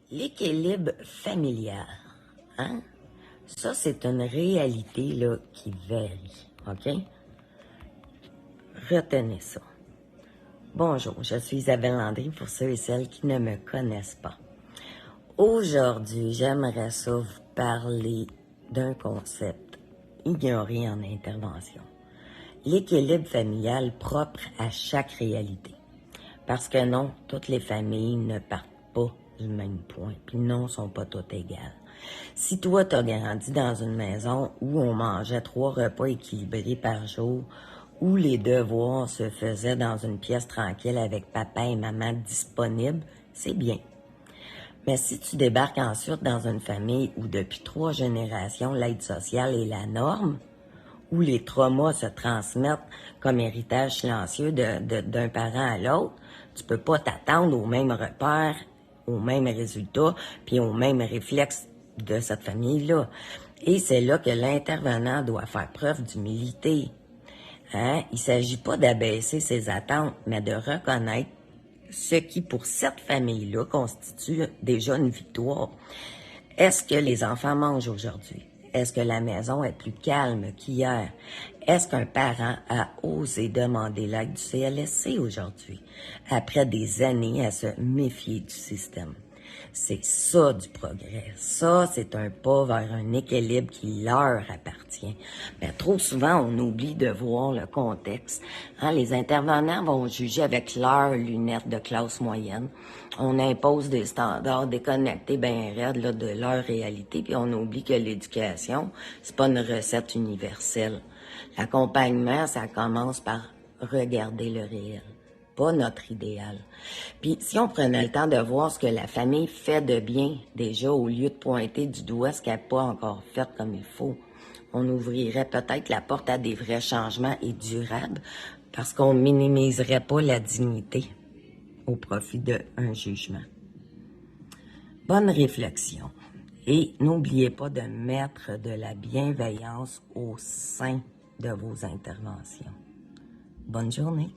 L'équilibre familial, hein? Ça, c'est une réalité là, qui varie, OK? Retenez ça. Bonjour, je suis Isabelle Landry pour ceux et celles qui ne me connaissent pas. Aujourd'hui, j'aimerais ça vous parler d'un concept ignoré en intervention. L'équilibre familial propre à chaque réalité. Parce que non, toutes les familles ne partent pas du même point, puis non, sont pas toutes égales. Si toi, t'as grandi dans une maison où on mangeait 3 repas équilibrés par jour, où les devoirs se faisaient dans une pièce tranquille avec papa et maman disponibles, c'est bien. Mais si tu débarques ensuite dans une famille où depuis 3 générations, l'aide sociale est la norme, où les traumas se transmettent comme héritage silencieux d'un parent à l'autre, tu peux pas t'attendre aux mêmes repères, aux mêmes résultats, puis aux mêmes réflexes de cette famille-là. Et c'est là que l'intervenant doit faire preuve d'humilité. Hein? Il s'agit pas d'abaisser ses attentes, mais de reconnaître ce qui, pour cette famille-là, constitue déjà une victoire. Est-ce que les enfants mangent aujourd'hui? Est-ce que la maison est plus calme qu'hier? Est-ce qu'un parent a osé demander l'aide du CLSC aujourd'hui, après des années à se méfier du système? C'est ça du progrès. Ça, c'est un pas vers un équilibre qui leur appartient. Mais trop souvent, on oublie de voir le contexte. Hein, les intervenants vont juger avec leurs lunettes de classe moyenne. On impose des standards déconnectés bien raides là, de leur réalité, puis on oublie que l'éducation, c'est pas une recette universelle. L'accompagnement, ça commence par regarder le réel, pas notre idéal. Puis si on prenait le temps de voir ce que la famille fait de bien déjà, au lieu de pointer du doigt ce qu'elle n'a pas encore fait comme il faut, on ouvrirait peut-être la porte à des vrais changements et durables parce qu'on minimiserait pas la dignité au profit d'un jugement. Bonne réflexion. Et n'oubliez pas de mettre de la bienveillance au sein de vos interventions. Bonne journée.